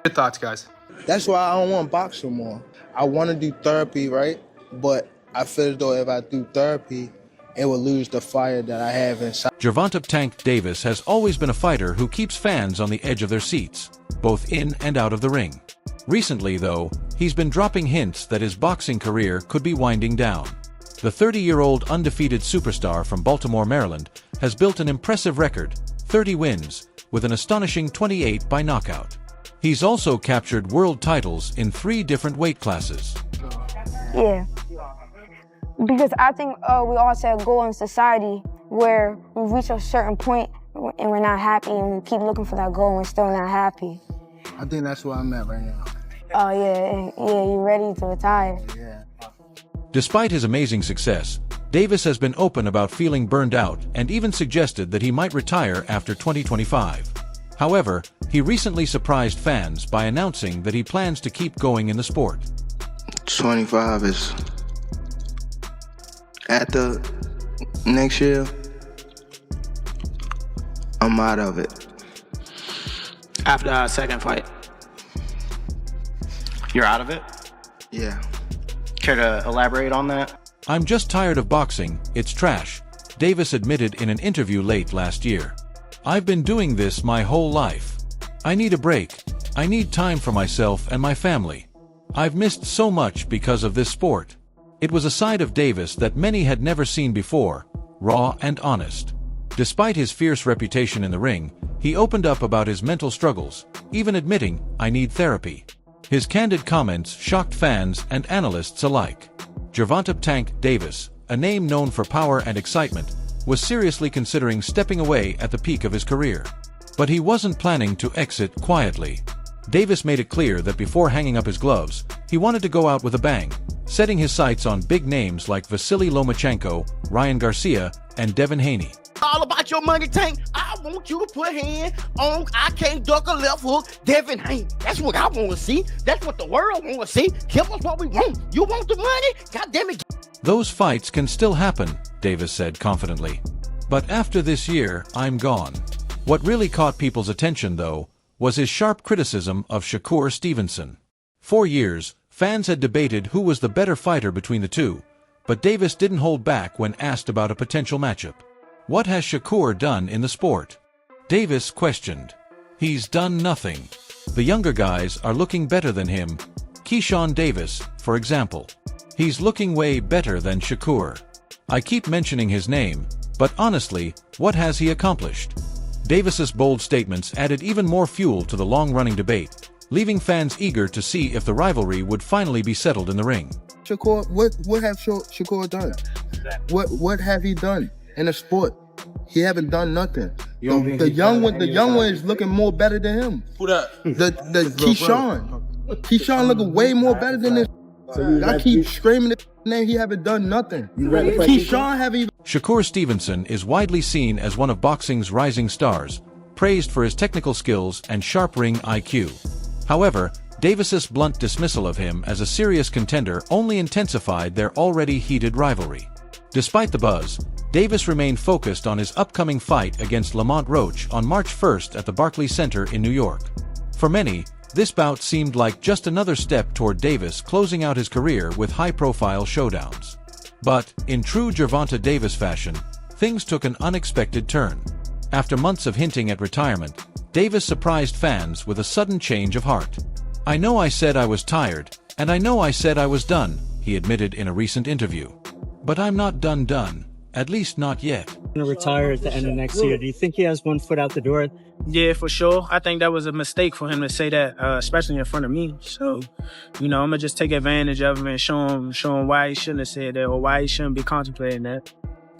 Your thoughts, guys? That's why I don't want to box no more. I want to do therapy, right? But I feel as though if I do therapy, it will lose the fire that I have inside. Gervonta "Tank" Davis has always been a fighter who keeps fans on the edge of their seats, both in and out of the ring. Recently, though, he's been dropping hints that his boxing career could be winding down. The 30-year-old undefeated superstar from Baltimore, Maryland, has built an impressive record, 30 wins, with an astonishing 28 by knockout. He's also captured world titles in 3 different weight classes. Yeah, because I think we all set a goal in society where we reach a certain point and we're not happy, and we keep looking for that goal and we're still not happy. I think that's where I'm at right now. Oh yeah, you're ready to retire. Yeah. Despite his amazing success, Davis has been open about feeling burned out and even suggested that he might retire after 2025. However, he recently surprised fans by announcing that he plans to keep going in the sport. 25 is at the next year. I'm out of it. After our second fight, you're out of it? Yeah. Care to elaborate on that? "I'm just tired of boxing, it's trash," Davis admitted in an interview late last year. "I've been doing this my whole life. I need a break. I need time for myself and my family. I've missed so much because of this sport." It was a side of Davis that many had never seen before, raw and honest. Despite his fierce reputation in the ring, he opened up about his mental struggles, even admitting, "I need therapy." His candid comments shocked fans and analysts alike. Gervonta "Tank" Davis, a name known for power and excitement, was seriously considering stepping away at the peak of his career. But he wasn't planning to exit quietly. Davis made it clear that before hanging up his gloves, he wanted to go out with a bang, setting his sights on big names like Vasily Lomachenko, Ryan Garcia, and Devin Haney. All about your money, Tank. I want you to put hand on I can't duck a left hook, Devin Haney. That's what I want to see. That's what the world want to see. Give us what we want. You want the money? God damn it. "Those fights can still happen," Davis said confidently. "But after this year, I'm gone." What really caught people's attention, though, was his sharp criticism of Shakur Stevenson. For years, fans had debated who was the better fighter between the two, but Davis didn't hold back when asked about a potential matchup. "What has Shakur done in the sport?" Davis questioned. "He's done nothing. The younger guys are looking better than him. Keyshawn Davis, for example. He's looking way better than Shakur. I keep mentioning his name, but honestly, what has he accomplished?" Davis's bold statements added even more fuel to the long-running debate, leaving fans eager to see if the rivalry would finally be settled in the ring. Shakur, what have Shakur done? What have he done in the sport? He haven't done nothing. The young one is looking more better than him. Who that? The Keyshawn. Keyshawn looking way more better than this. I keep screaming the name. He haven't done nothing. Keyshawn haven't even. Shakur Stevenson is widely seen as one of boxing's rising stars, praised for his technical skills and sharp ring IQ. However, Davis's blunt dismissal of him as a serious contender only intensified their already heated rivalry. Despite the buzz, Davis remained focused on his upcoming fight against Lamont Roach on March 1st at the Barclays Center in New York. For many, this bout seemed like just another step toward Davis closing out his career with high-profile showdowns. But, in true Gervonta Davis fashion, things took an unexpected turn. After months of hinting at retirement, Davis surprised fans with a sudden change of heart. "I know I said I was tired, and I know I said I was done," he admitted in a recent interview. "But I'm not done, at least not yet." Going to retire at the end of next year. Do you think he has one foot out the door? Yeah, for sure. I think that was a mistake for him to say that, especially in front of me. So, I'm going to just take advantage of him and show him why he shouldn't have said that or why he shouldn't be contemplating that.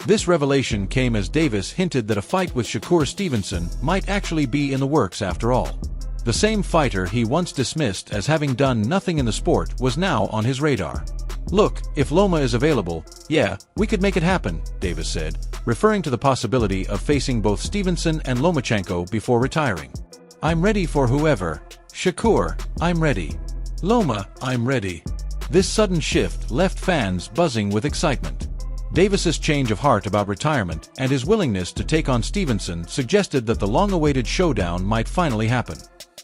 This revelation came as Davis hinted that a fight with Shakur Stevenson might actually be in the works after all. The same fighter he once dismissed as having done nothing in the sport was now on his radar. "Look, if Loma is available, yeah, we could make it happen," Davis said, referring to the possibility of facing both Stevenson and Lomachenko before retiring. "I'm ready for whoever. Shakur, I'm ready. Loma, I'm ready." This sudden shift left fans buzzing with excitement. Davis's change of heart about retirement and his willingness to take on Stevenson suggested that the long-awaited showdown might finally happen.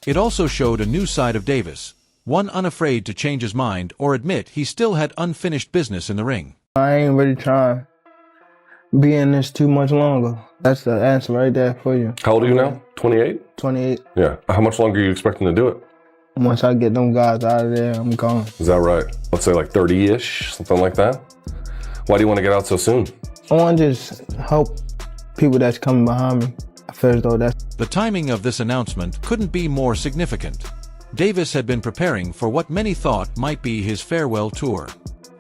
It also showed a new side of Davis, one unafraid to change his mind or admit he still had unfinished business in the ring. I ain't really trying to be in this too much longer. That's the answer right there for you. How old are you now? 28? 28. Yeah. How much longer are you expecting to do it? Once I get them guys out of there, I'm gone. Is that right? Let's say like 30-ish, something like that? Why do you want to get out so soon? I want to just help people that's coming behind me. I feel as though that's... The timing of this announcement couldn't be more significant. Davis had been preparing for what many thought might be his farewell tour.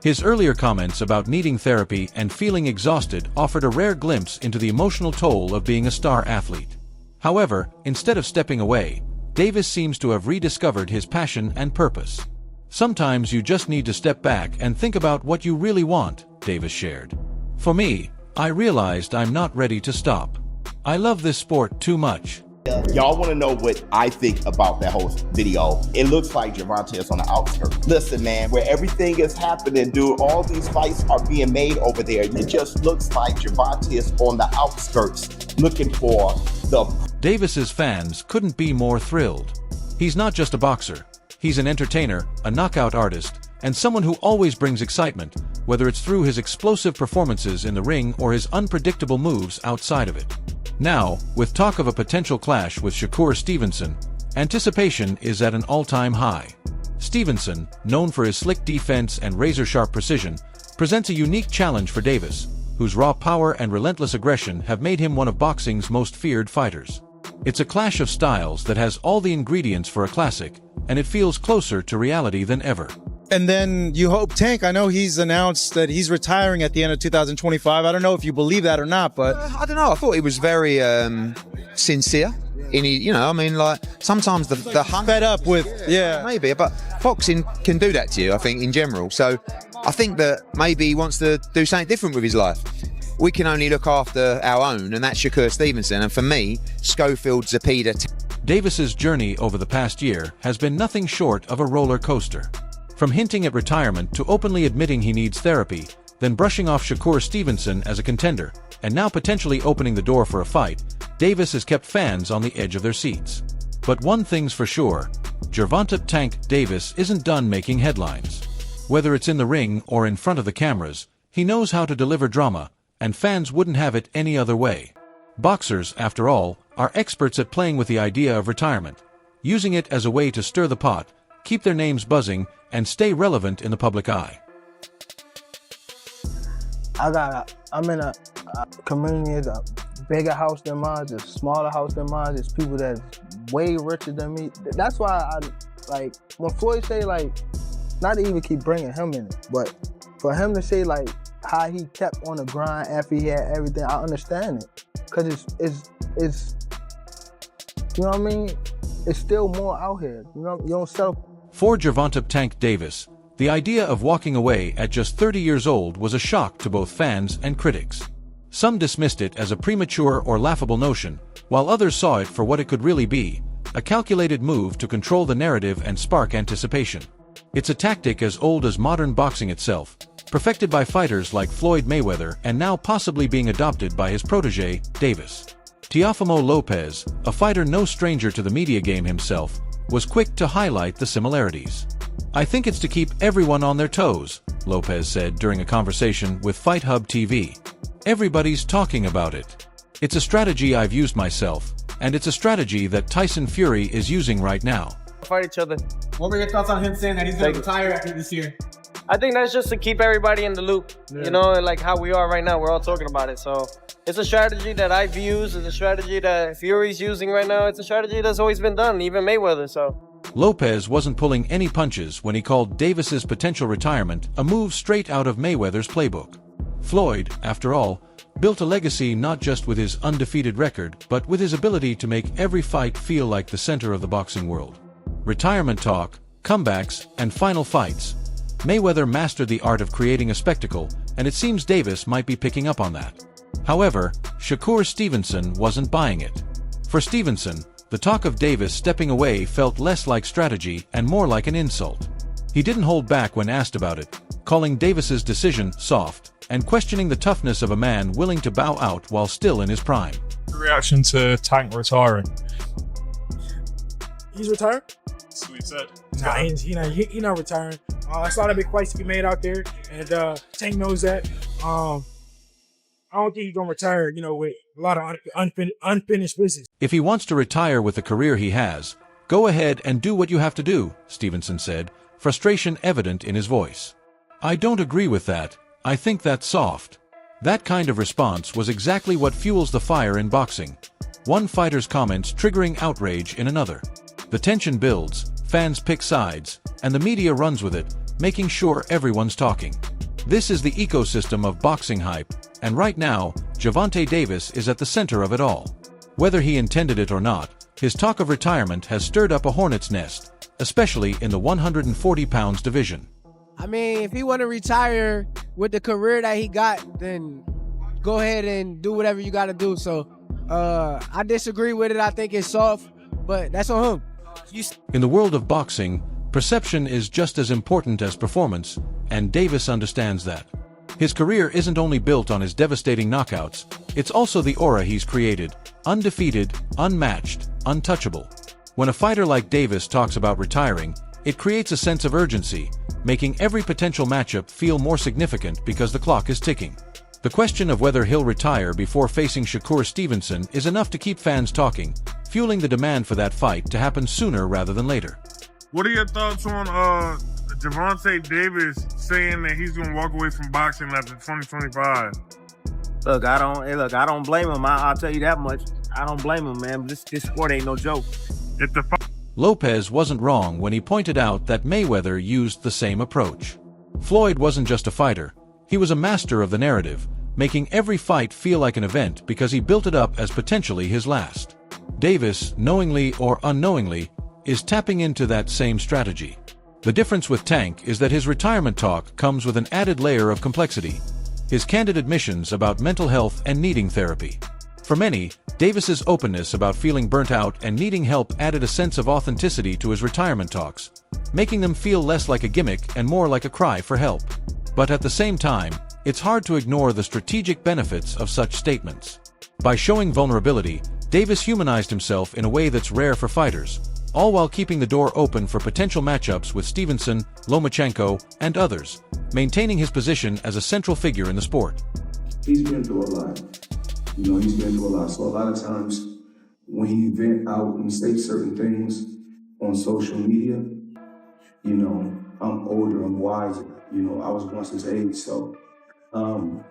His earlier comments about needing therapy and feeling exhausted offered a rare glimpse into the emotional toll of being a star athlete. However, instead of stepping away, Davis seems to have rediscovered his passion and purpose. Sometimes you just need to step back and think about what you really want, Davis shared. For me, I realized I'm not ready to stop. I love this sport too much. Y'all want to know what I think about that whole video? It looks like Gervonta is on the outskirts. Listen, man, where everything is happening, dude, all these fights are being made over there. It just looks like Gervonta is on the outskirts looking for the... Davis's fans couldn't be more thrilled. He's not just a boxer. He's an entertainer, a knockout artist, and someone who always brings excitement, whether it's through his explosive performances in the ring or his unpredictable moves outside of it. Now, with talk of a potential clash with Shakur Stevenson, anticipation is at an all-time high. Stevenson, known for his slick defense and razor-sharp precision, presents a unique challenge for Davis, whose raw power and relentless aggression have made him one of boxing's most feared fighters. It's a clash of styles that has all the ingredients for a classic, and it feels closer to reality than ever. And then you hope Tank, I know he's announced that he's retiring at the end of 2025. I don't know if you believe that or not, but... I don't know. I thought he was very sincere. I mean, like, sometimes the hunger... Fed up with, yeah. Maybe, but boxing can do that to you, I think, in general. So I think that maybe he wants to do something different with his life. We can only look after our own, and that's Shakur Stevenson. And for me, Schofield, Zepeda... Davis's journey over the past year has been nothing short of a roller coaster. From hinting at retirement to openly admitting he needs therapy, then brushing off Shakur Stevenson as a contender, and now potentially opening the door for a fight, Davis has kept fans on the edge of their seats. But one thing's for sure, Gervonta "Tank" Davis isn't done making headlines. Whether it's in the ring or in front of the cameras, he knows how to deliver drama, and fans wouldn't have it any other way. Boxers, after all, are experts at playing with the idea of retirement, using it as a way to stir the pot, keep their names buzzing, and stay relevant in the public eye. I'm in a community that's a bigger house than mine, a smaller house than mine. There's people that's way richer than me. That's why when Floyd say, not to even keep bringing him in it, but for him to say, how he kept on the grind after he had everything, I understand it. Because it's you know what I mean? It's still more out here. You don't sell. For Gervonta "Tank" Davis, the idea of walking away at just 30 years old was a shock to both fans and critics. Some dismissed it as a premature or laughable notion, while others saw it for what it could really be, a calculated move to control the narrative and spark anticipation. It's a tactic as old as modern boxing itself, perfected by fighters like Floyd Mayweather and now possibly being adopted by his protege, Davis. Teofimo Lopez, a fighter no stranger to the media game himself, was quick to highlight the similarities. "I think it's to keep everyone on their toes," Lopez said during a conversation with Fight Hub TV. "Everybody's talking about it. It's a strategy I've used myself, and it's a strategy that Tyson Fury is using right now." Fight each other. What were your thoughts on him saying that he's going to retire after this year? I think that's just to keep everybody in the loop, like how we are right now. We're all talking about it. So it's a strategy that I've used. It's a strategy that Fury's using right now. It's a strategy that's always been done, even Mayweather. So Lopez wasn't pulling any punches when he called Davis's potential retirement a move straight out of Mayweather's playbook. Floyd, after all, built a legacy not just with his undefeated record, but with his ability to make every fight feel like the center of the boxing world. Retirement talk, comebacks, and final fights. Mayweather mastered the art of creating a spectacle, and it seems Davis might be picking up on that. However, Shakur Stevenson wasn't buying it. For Stevenson, the talk of Davis stepping away felt less like strategy and more like an insult. He didn't hold back when asked about it, calling Davis's decision soft, and questioning the toughness of a man willing to bow out while still in his prime. Reaction to Tank retiring? He's retired? That's what he said. Nah, he not retiring. It's a lot of big fights to be made out there, and Tank knows that. I don't think he's gonna retire, with a lot of unfinished business. If he wants to retire with the career he has, go ahead and do what you have to do, Stevenson said, frustration evident in his voice. I don't agree with that. I think that's soft. That kind of response was exactly what fuels the fire in boxing. One fighter's comments triggering outrage in another. The tension builds, fans pick sides, and the media runs with it, making sure everyone's talking. This is the ecosystem of boxing hype, and right now, Gervonta Davis is at the center of it all. Whether he intended it or not, his talk of retirement has stirred up a hornet's nest, especially in the 140 pounds division. I mean, if he want to retire with the career that he got, then go ahead and do whatever you got to do. So I disagree with it. I think it's soft, but that's on him. In the world of boxing, perception is just as important as performance, and Davis understands that. His career isn't only built on his devastating knockouts, it's also the aura he's created, undefeated, unmatched, untouchable. When a fighter like Davis talks about retiring, it creates a sense of urgency, making every potential matchup feel more significant because the clock is ticking. The question of whether he'll retire before facing Shakur Stevenson is enough to keep fans talking, fueling the demand for that fight to happen sooner rather than later. What are your thoughts on Gervonta Davis saying that he's going to walk away from boxing after 2025? Look, I don't blame him. I'll tell you that much. I don't blame him, man. This sport ain't no joke. Lopez wasn't wrong when he pointed out that Mayweather used the same approach. Floyd wasn't just a fighter, he was a master of the narrative, making every fight feel like an event because he built it up as potentially his last. Davis, knowingly or unknowingly, is tapping into that same strategy. The difference with Tank is that his retirement talk comes with an added layer of complexity. His candid admissions about mental health and needing therapy. For many, Davis's openness about feeling burnt out and needing help added a sense of authenticity to his retirement talks, making them feel less like a gimmick and more like a cry for help. But at the same time, it's hard to ignore the strategic benefits of such statements. By showing vulnerability, Davis humanized himself in a way that's rare for fighters, all while keeping the door open for potential matchups with Stevenson, Lomachenko, and others, maintaining his position as a central figure in the sport. He's been through a lot. He's been through a lot. So a lot of times when he vent out and say certain things on social media, I'm older, I'm wiser. I was once his age, so I'm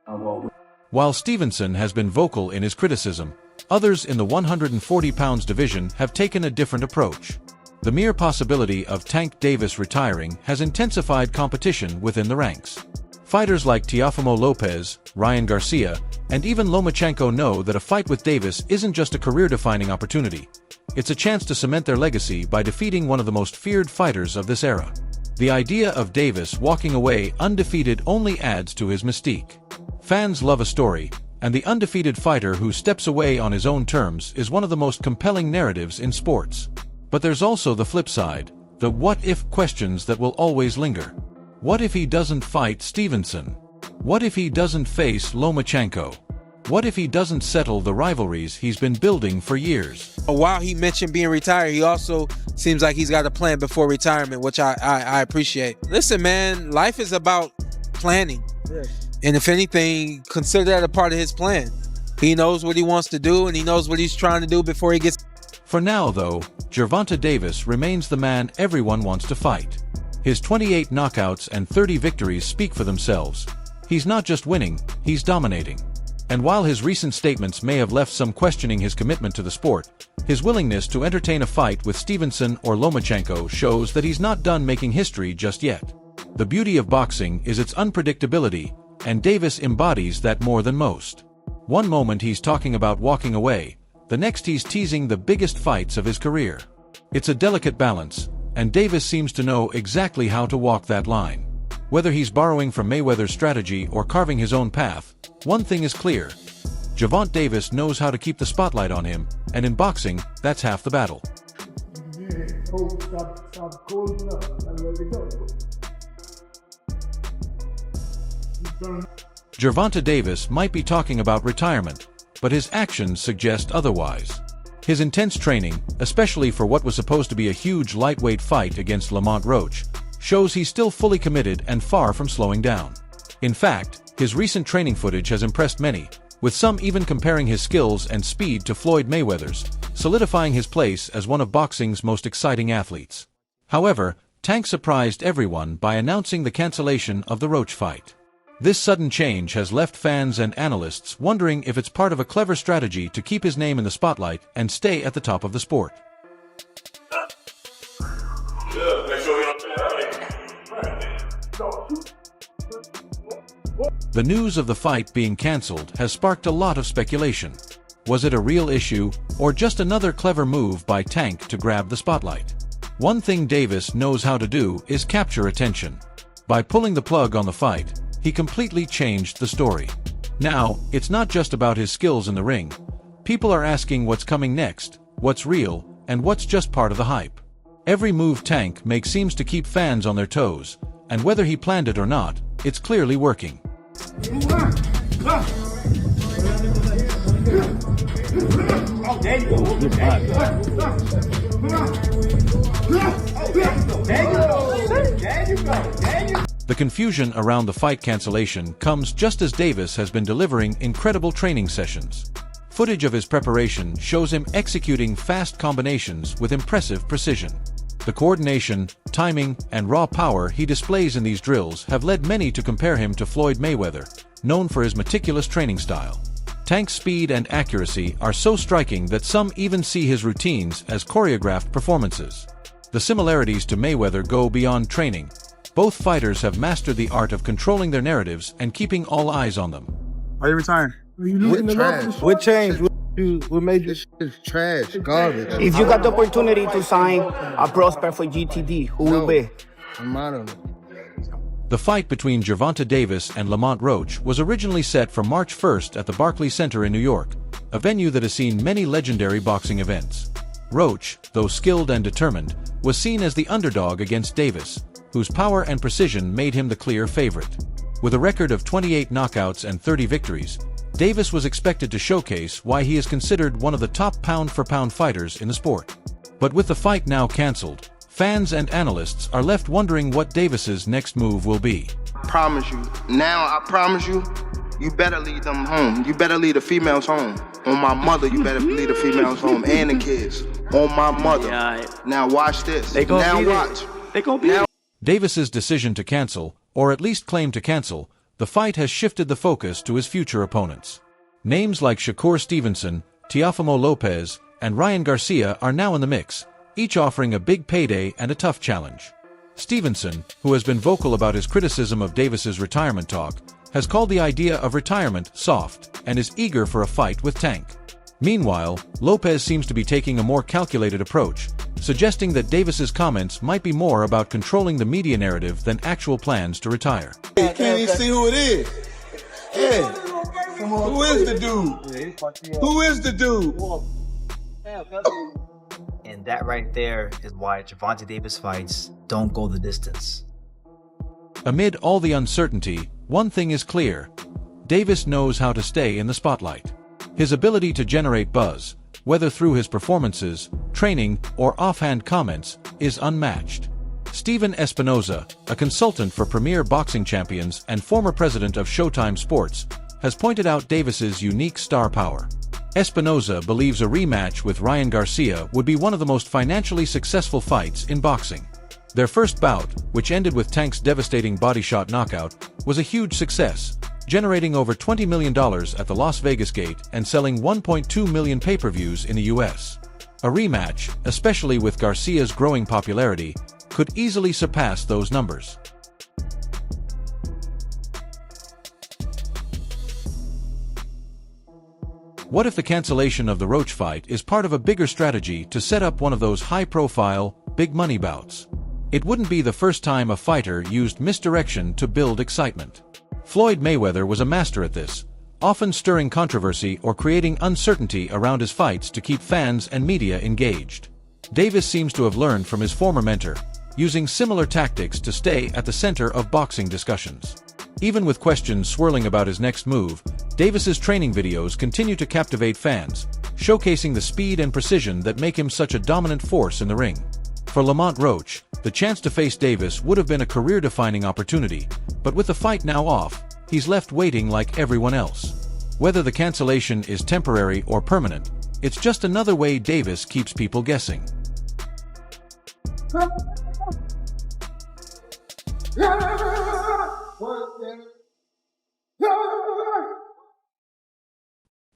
always... While Stevenson has been vocal in his criticism, others in the 140 pounds division have taken a different approach. The mere possibility of Tank Davis retiring has intensified competition within the ranks. Fighters like Teofimo Lopez, Ryan Garcia, and even Lomachenko know that a fight with Davis isn't just a career-defining opportunity. It's a chance to cement their legacy by defeating one of the most feared fighters of this era. The idea of Davis walking away undefeated only adds to his mystique. Fans love a story, and the undefeated fighter who steps away on his own terms is one of the most compelling narratives in sports. But there's also the flip side, the what-if questions that will always linger. What if he doesn't fight Stevenson? What if he doesn't face Lomachenko? What if he doesn't settle the rivalries he's been building for years? While he mentioned being retired, he also seems like he's got a plan before retirement, which I appreciate. Listen, man, life is about planning. Yeah. And if anything, consider that a part of his plan. He knows what he wants to do, and he knows what he's trying to do before he gets... For now, though, Gervonta Davis remains the man everyone wants to fight. His 28 knockouts and 30 victories speak for themselves. He's not just winning, he's dominating. And while his recent statements may have left some questioning his commitment to the sport, his willingness to entertain a fight with Stevenson or Lomachenko shows that he's not done making history just yet. The beauty of boxing is its unpredictability, and Davis embodies that more than most. One moment he's talking about walking away, the next he's teasing the biggest fights of his career. It's a delicate balance, and Davis seems to know exactly how to walk that line. Whether he's borrowing from Mayweather's strategy or carving his own path, one thing is clear. Gervonta Davis knows how to keep the spotlight on him, and in boxing, that's half the battle. Gervonta Davis might be talking about retirement, but his actions suggest otherwise. His intense training, especially for what was supposed to be a huge lightweight fight against Lamont Roach, shows he's still fully committed and far from slowing down. In fact, his recent training footage has impressed many, with some even comparing his skills and speed to Floyd Mayweather's, solidifying his place as one of boxing's most exciting athletes. However, Tank surprised everyone by announcing the cancellation of the Roach fight. This sudden change has left fans and analysts wondering if it's part of a clever strategy to keep his name in the spotlight and stay at the top of the sport. The news of the fight being cancelled has sparked a lot of speculation. Was it a real issue, or just another clever move by Tank to grab the spotlight? One thing Davis knows how to do is capture attention. By pulling the plug on the fight, he completely changed the story. Now, it's not just about his skills in the ring. People are asking what's coming next, what's real, and what's just part of the hype. Every move Tank makes seems to keep fans on their toes, and whether he planned it or not, it's clearly working. The confusion around the fight cancellation comes just as Davis has been delivering incredible training sessions. Footage of his preparation shows him executing fast combinations with impressive precision. The coordination, timing, and raw power he displays in these drills have led many to compare him to Floyd Mayweather, known for his meticulous training style. Tank's speed and accuracy are so striking that some even see his routines as choreographed performances. The similarities to Mayweather go beyond training. Both fighters have mastered the art of controlling their narratives and keeping all eyes on them. Are you retiring? What changed? What made this shit trash, garbage? If you got the opportunity to sign a prospect for GTD, who will be? I'm out of it. The fight between Gervonta Davis and Lamont Roach was originally set for March 1st at the Barclays Center in New York, a venue that has seen many legendary boxing events. Roach, though skilled and determined, was seen as the underdog against Davis, whose power and precision made him the clear favorite. With a record of 28 knockouts and 30 victories, Davis was expected to showcase why he is considered one of the top pound-for-pound fighters in the sport. But with the fight now cancelled, fans and analysts are left wondering what Davis's next move will be. I promise you, you better lead them home. You better lead the females home. On my mother, you better lead the females home and the kids. On my mother. Yeah, now watch this. Now watch. They gonna be now. Davis's decision to cancel, or at least claim to cancel, the fight has shifted the focus to his future opponents. Names like Shakur Stevenson, Teofimo Lopez, and Ryan Garcia are now in the mix, each offering a big payday and a tough challenge. Stevenson, who has been vocal about his criticism of Davis's retirement talk, has called the idea of retirement soft and is eager for a fight with Tank. Meanwhile, Lopez seems to be taking a more calculated approach, suggesting that Davis's comments might be more about controlling the media narrative than actual plans to retire. Hey, can't even see who it is. Hey, who is the dude? Who is the dude? And that right there is why Gervonta Davis fights don't go the distance. Amid all the uncertainty, one thing is clear. Davis knows how to stay in the spotlight. His ability to generate buzz, whether through his performances, training, or offhand comments, is unmatched. Steven Espinoza, a consultant for premier boxing champions and former president of Showtime Sports, has pointed out Davis's unique star power. Espinoza believes a rematch with Ryan Garcia would be one of the most financially successful fights in boxing. Their first bout, which ended with Tank's devastating body shot knockout, was a huge success, generating over $20 million at the Las Vegas gate and selling 1.2 million pay-per-views in the US. A rematch, especially with Garcia's growing popularity, could easily surpass those numbers. What if the cancellation of the Roach fight is part of a bigger strategy to set up one of those high-profile, big-money bouts? It wouldn't be the first time a fighter used misdirection to build excitement. Floyd Mayweather was a master at this, often stirring controversy or creating uncertainty around his fights to keep fans and media engaged. Davis seems to have learned from his former mentor, using similar tactics to stay at the center of boxing discussions. Even with questions swirling about his next move, Davis's training videos continue to captivate fans, showcasing the speed and precision that make him such a dominant force in the ring. For Lamont Roach, the chance to face Davis would have been a career-defining opportunity, but with the fight now off, he's left waiting like everyone else. Whether the cancellation is temporary or permanent, it's just another way Davis keeps people guessing.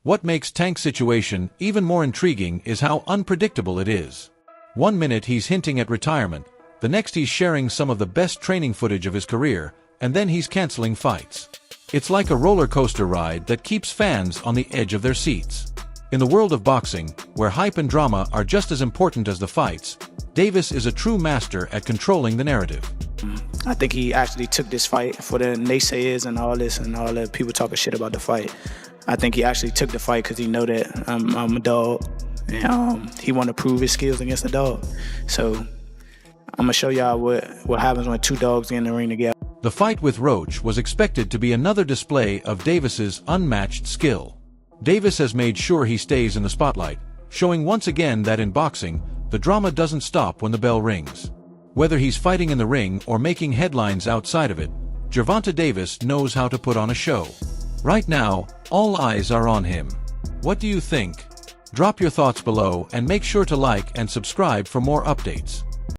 What makes Tank's situation even more intriguing is how unpredictable it is. One minute he's hinting at retirement, the next he's sharing some of the best training footage of his career, and then he's canceling fights. It's like a roller coaster ride that keeps fans on the edge of their seats. In the world of boxing, where hype and drama are just as important as the fights, Davis is a true master at controlling the narrative. I think he actually took this fight for the naysayers and all this and all the people talking shit about the fight. I think he actually took the fight because he know that I'm a dog, and he want to prove his skills against a dog. So I'm gonna show y'all what happens when two dogs get in the ring together. The fight with Roach was expected to be another display of Davis's unmatched skill. Davis has made sure he stays in the spotlight, showing once again that in boxing, the drama doesn't stop when the bell rings. Whether he's fighting in the ring or making headlines outside of it, Gervonta Davis knows how to put on a show. Right now, all eyes are on him. What do you think? Drop your thoughts below and make sure to like and subscribe for more updates.